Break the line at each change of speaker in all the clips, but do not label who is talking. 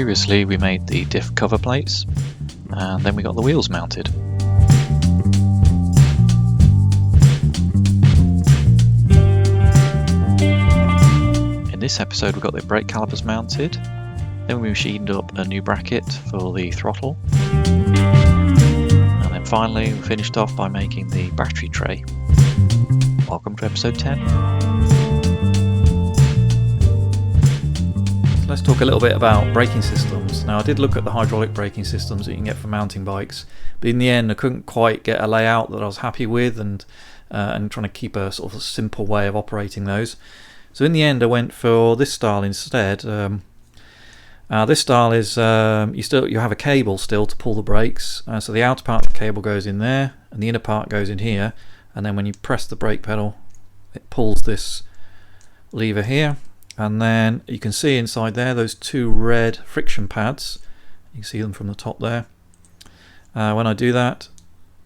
Previously we made the diff cover plates and then we got the wheels mounted. In this episode we got the brake calipers mounted, then we machined up a new bracket for the throttle, and then finally we finished off by making the battery tray. Welcome to episode 10. Let's talk a little bit about braking systems. Now I did look at the hydraulic braking systems that you can get for mounting bikes, but in the end I couldn't quite get a layout that I was happy with, and trying to keep a sort of simple way of operating those. So in the end I went for this style instead. This style is you have a cable still to pull the brakes, so the outer part of the cable goes in there and the inner part goes in here, and then when you press the brake pedal it pulls this lever here. And then you can see inside there those two red friction pads. You can see them from the top there. When I do that,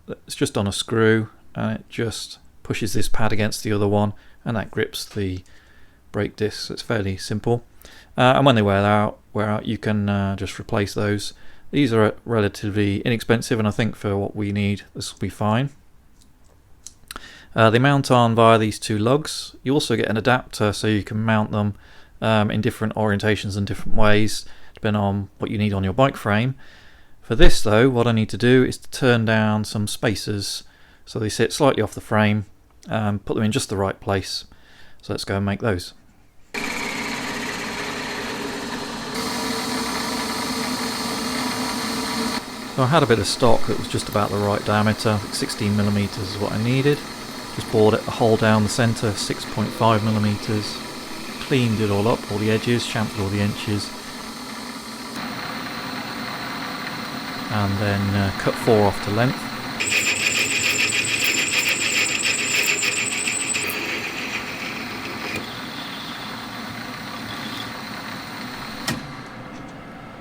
it's just on a screw and it just pushes this pad against the other one and that grips the brake discs. It's fairly simple. And when they wear out you can just replace those. These are relatively inexpensive, and I think for what we need this will be fine. They mount on via these two lugs. You also get an adapter so you can mount them in different orientations and different ways depending on what you need on your bike frame. For this though, what I need to do is to turn down some spacers so they sit slightly off the frame, put them in just the right place. So let's go and make those. So I had a bit of stock that was just about the right diameter. 16mm is what I needed. Just bored a hole down the centre, 6.5mm. Cleaned it all up, all the edges, chamfered all the inches. And then cut 4 off to length.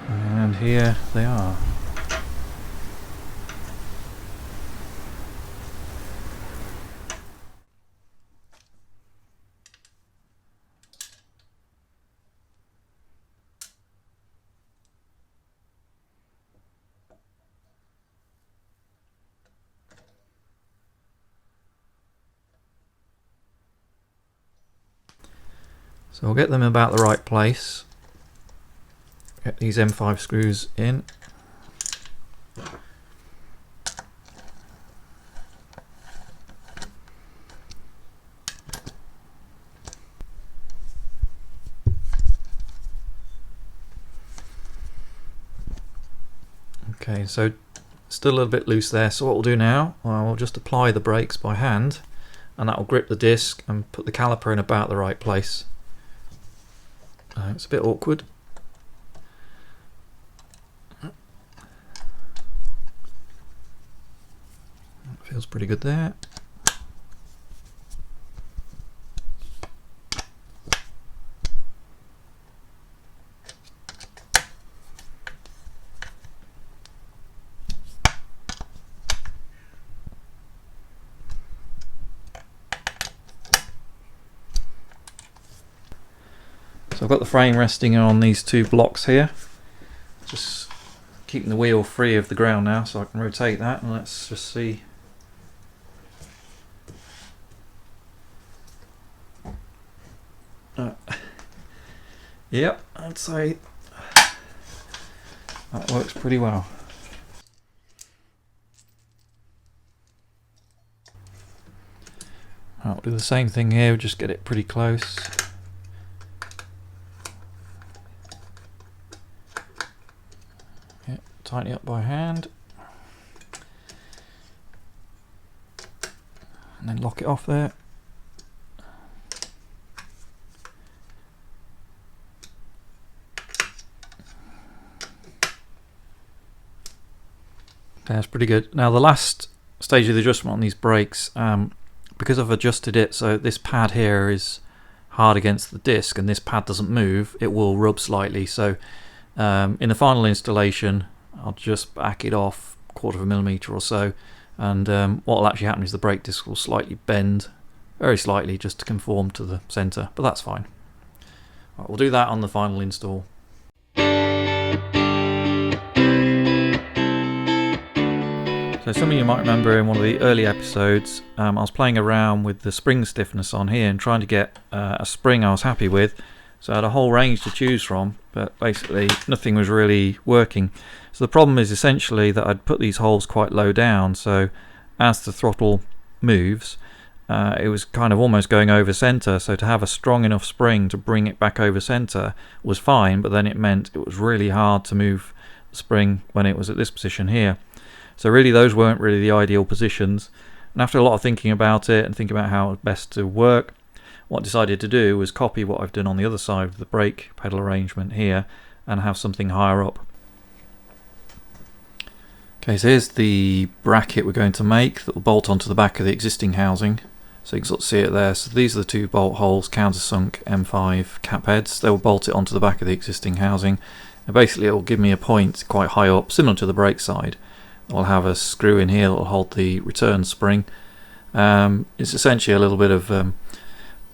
And here they are. So I'll get them about the right place. Get these M5 screws in. Okay, so still a little bit loose there, so what we'll do now, we'll just apply the brakes by hand, and that will grip the disc and put the caliper in about the right place. It's a bit awkward. Feels pretty good there. So I've got the frame resting on these two blocks here, just keeping the wheel free of the ground now so I can rotate that, and let's just see. Yep, I'd say that works pretty well. I'll do the same thing here, just get it pretty close. Tighten it up by hand and then lock it off there. That's pretty good. Now the last stage of the adjustment on these brakes, because I've adjusted it so this pad here is hard against the disc and this pad doesn't move, it will rub slightly. So in the final installation I'll just back it off 1/4 mm or so, and what will actually happen is the brake disc will slightly bend, very slightly, just to conform to the centre, but that's fine. Right, we'll do that on the final install. So some of you might remember in one of the early episodes I was playing around with the spring stiffness on here and trying to get a spring I was happy with. So I had a whole range to choose from, but basically nothing was really working. So the problem is essentially that I'd put these holes quite low down, so as the throttle moves it was kind of almost going over centre, so to have a strong enough spring to bring it back over centre was fine, but then it meant it was really hard to move the spring when it was at this position here. So really those weren't really the ideal positions, and after a lot of thinking about it and thinking about how it was best to work, what I decided to do was copy what I've done on the other side of the brake pedal arrangement here and have something higher up. Okay, so here's the bracket we're going to make that will bolt onto the back of the existing housing. So you can sort of see it there. So these are the two bolt holes, countersunk M5 cap heads. They will bolt it onto the back of the existing housing. And basically it will give me a point quite high up, similar to the brake side. I'll have a screw in here that will hold the return spring. It's essentially a little bit of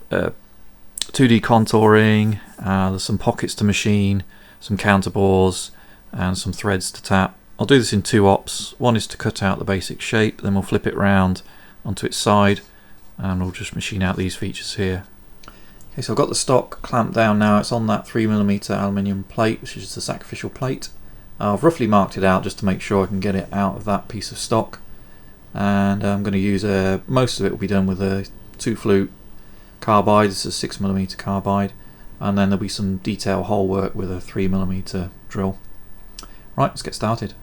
2D contouring. There's some pockets to machine, some counterbores, and some threads to tap. I'll do this in two ops. One is to cut out the basic shape, then we'll flip it round onto its side, and we'll just machine out these features here. Okay, so I've got the stock clamped down now. It's on that 3mm aluminium plate, which is the sacrificial plate. I've roughly marked it out just to make sure I can get it out of that piece of stock, and I'm going to use most of it will be done with a 2-flute carbide. This is a 6mm carbide, and then there'll be some detail hole work with a 3mm drill. Right, let's get started.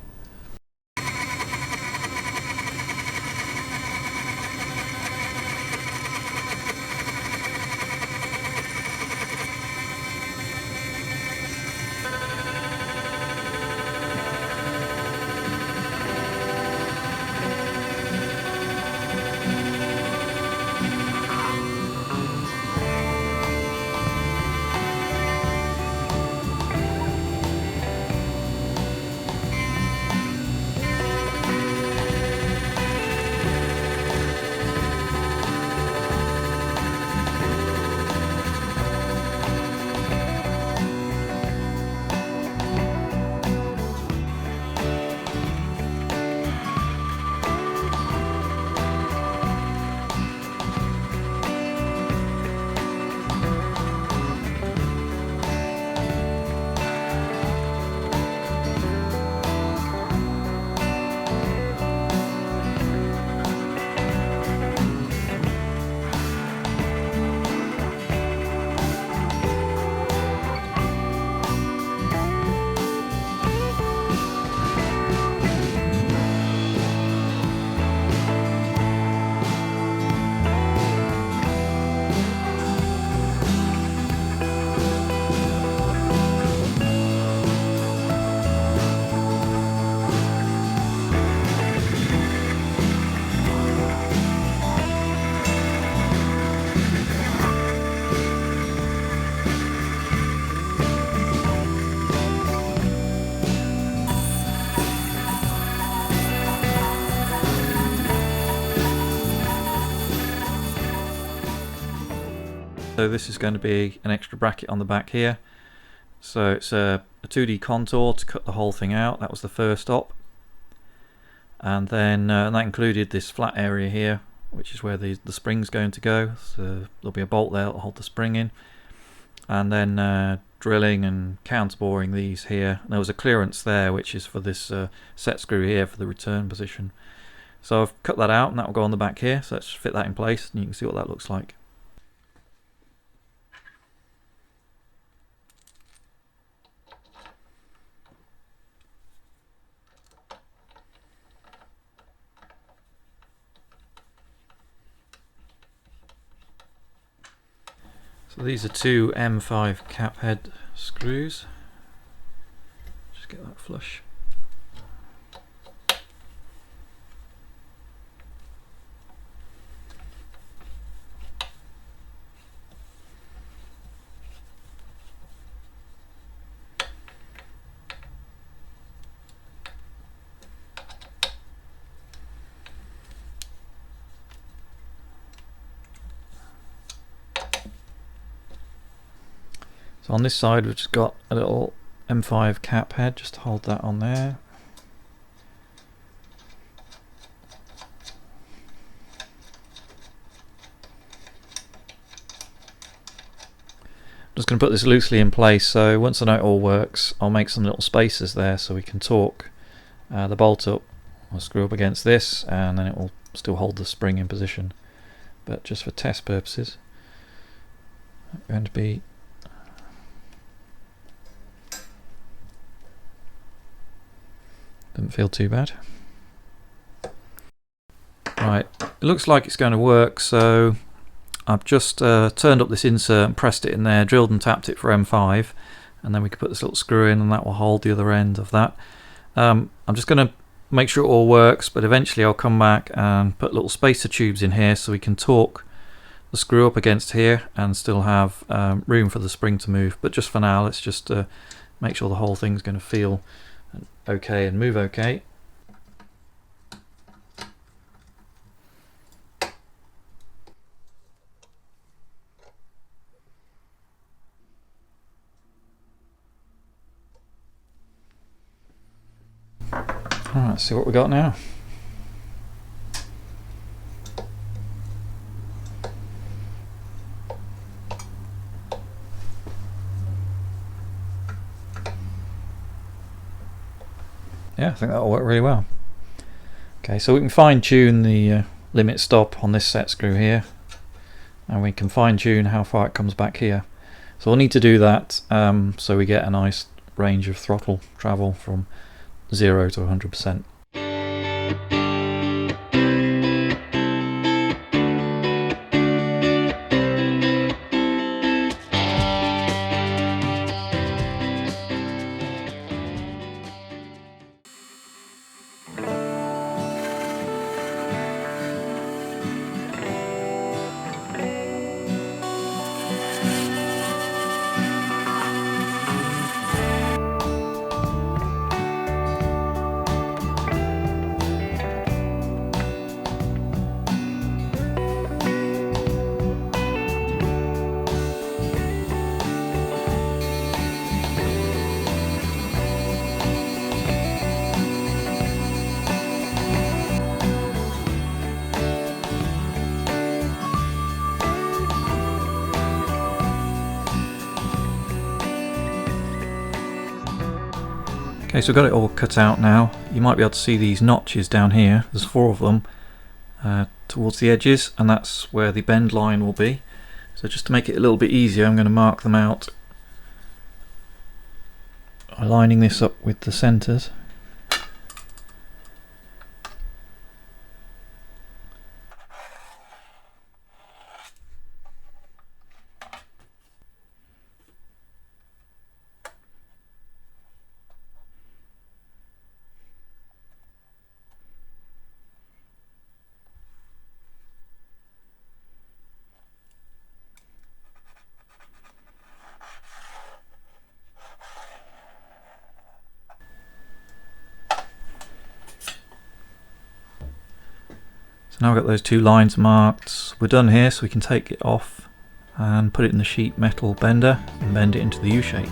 So this is going to be an extra bracket on the back here. So it's a 2D contour to cut the whole thing out. That was the first op. And then that included this flat area here, which is where the spring's going to go. So there'll be a bolt there that'll hold the spring in. And then drilling and counterboring these here. And there was a clearance there, which is for this set screw here for the return position. So I've cut that out and that will go on the back here. So let's fit that in place and you can see what that looks like. So these are two M5 cap head screws. Just get that flush. So on this side we've just got a little M5 cap head, just hold that on there. just going to put this loosely in place, so once I know it all works, I'll make some little spaces there so we can torque the bolt up. I'll screw up against this and then it will still hold the spring in position. But just for test purposes, it's going to be doesn't feel too bad. Right, it looks like it's going to work, so I've just turned up this insert and pressed it in there, drilled and tapped it for M5, and then we can put this little screw in and that will hold the other end of that. I'm just going to make sure it all works, but eventually I'll come back and put little spacer tubes in here so we can torque the screw up against here and still have room for the spring to move. But just for now, let's just make sure the whole thing's going to feel okay and move okay. Alright, let's see what we got now. Yeah, I think that'll work really well. Okay, so we can fine tune the limit stop on this set screw here, and we can fine tune how far it comes back here. So we'll need to do that so we get a nice range of throttle travel from 0 to 100%. Okay, so we've got it all cut out now. You might be able to see these notches down here. There's 4 of them towards the edges, and that's where the bend line will be. So just to make it a little bit easier, I'm going to mark them out, aligning this up with the centres. So now we've got those 2 lines marked. We're done here, so we can take it off and put it in the sheet metal bender and bend it into the U shape.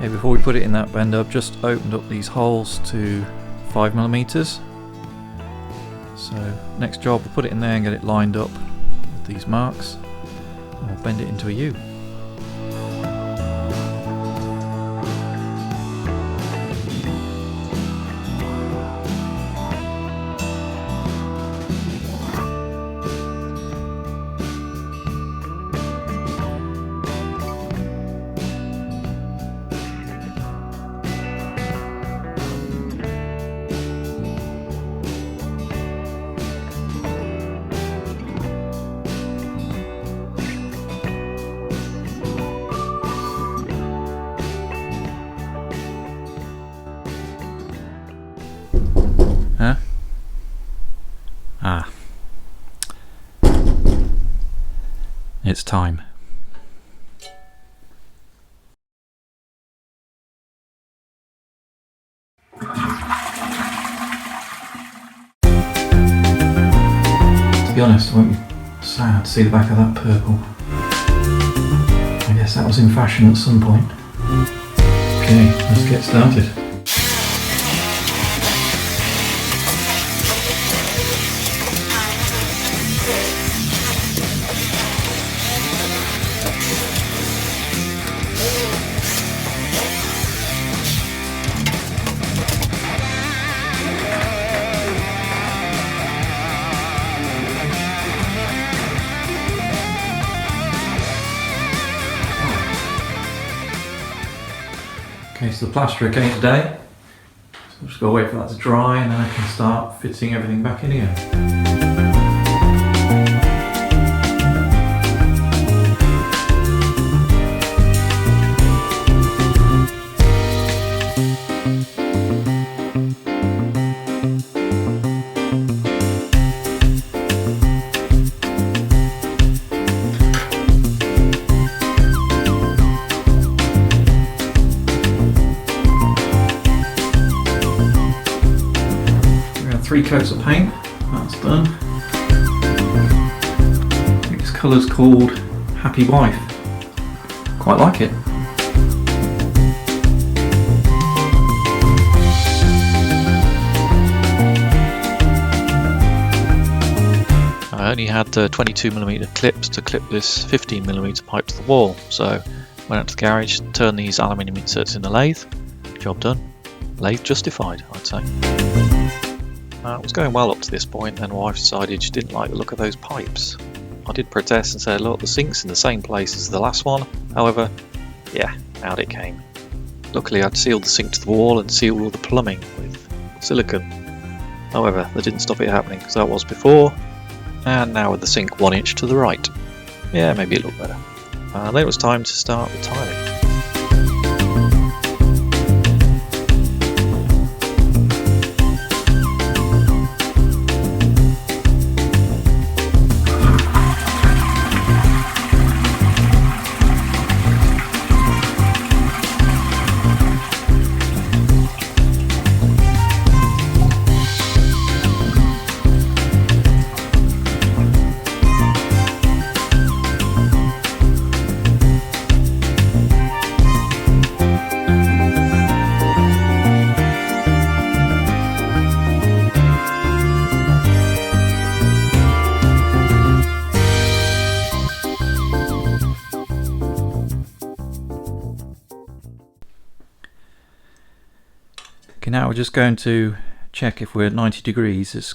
Okay, before we put it in that bender, I've just opened up these holes to 5mm. So next job, we'll put it in there and get it lined up with these marks, and we'll bend it into a U. it's time. To be honest, I won't be sad to see the back of that purple. I guess that was in fashion at some point. Okay, let's get started. Okay, so the plaster came today, so I'm just going to wait for that to dry and then I can start fitting everything back in again. We have 3 coats of paint, that's done. This colour's called Happy Wife. Quite like it.
I only had 22mm clips to clip this 15mm pipe to the wall, so went out to the garage, turned these aluminium inserts in the lathe. Job done. Lathe justified, I'd say. It was going well up to this point, then my wife decided she didn't like the look of those pipes. I did protest and said, look, the sink's in the same place as the last one. However, yeah, out it came. Luckily I'd sealed the sink to the wall and sealed all the plumbing with silicone. However, that didn't stop it happening, because that was before, and now with the sink 1 inch to the right. Yeah, maybe it looked better. Then it was time to start the tiling.
Okay, now we're just going to check if we're at 90 degrees. It's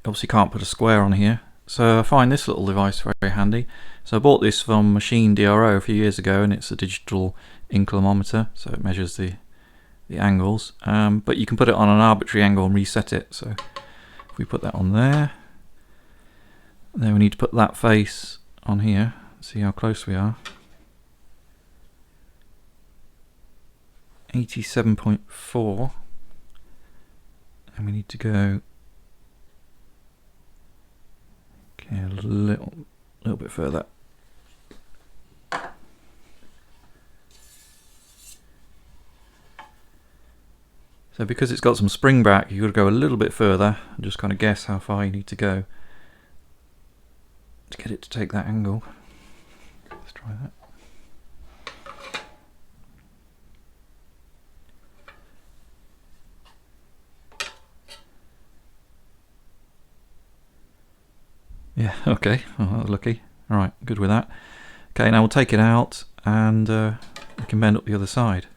obviously can't put a square on here, so I find this little device very handy. So I bought this from Machine DRO a few years ago, and it's a digital inclinometer, so it measures the angles, but you can put it on an arbitrary angle and reset it. So if we put that on there, then we need to put that face on here, see how close we are. 87.4, and we need to go a little bit further. So because it's got some spring back, you've got to go a little bit further and just kind of guess how far you need to go to get it to take that angle. Let's try that. Yeah, okay, well, that was lucky. Alright, good with that. Okay, now we'll take it out and we can bend up the other side.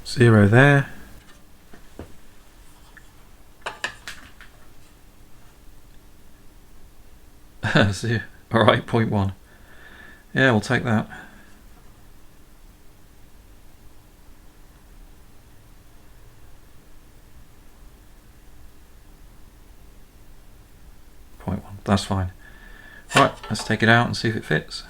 0 there. Alright, 0.1. Yeah, we'll take that. That's fine. Right, let's take it out and see if it fits.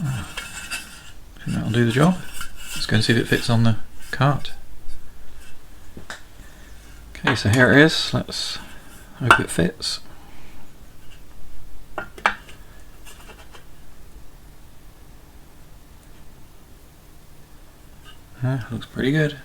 I think that'll do the job. Let's go and see if it fits on the cart. Okay, so here it is. Let's hope it fits. Looks pretty good.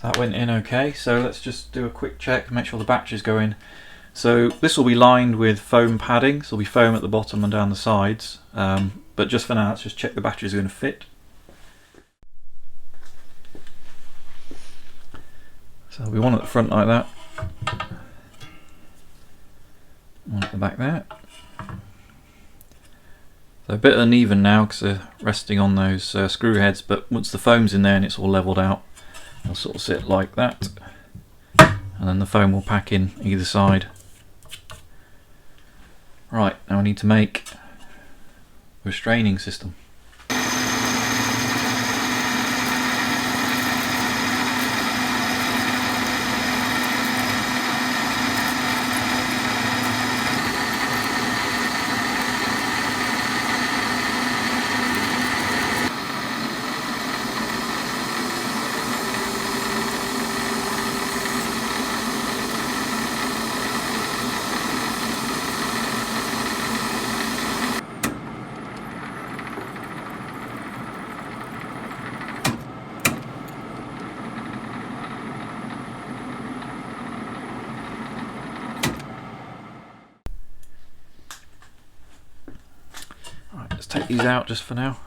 That went in okay, so let's just do a quick check, make sure the batteries go in. So this will be lined with foam padding, so there'll be foam at the bottom and down the sides, but just for now let's just check the batteries are going to fit. So there'll be one at the front like that, one at the back there. So a bit uneven now because they're resting on those screw heads, but once the foam's in there and it's all levelled out, it'll sort of sit like that, and then the foam will pack in either side. Right, now I need to make a restraining system. Let's take these out just for now.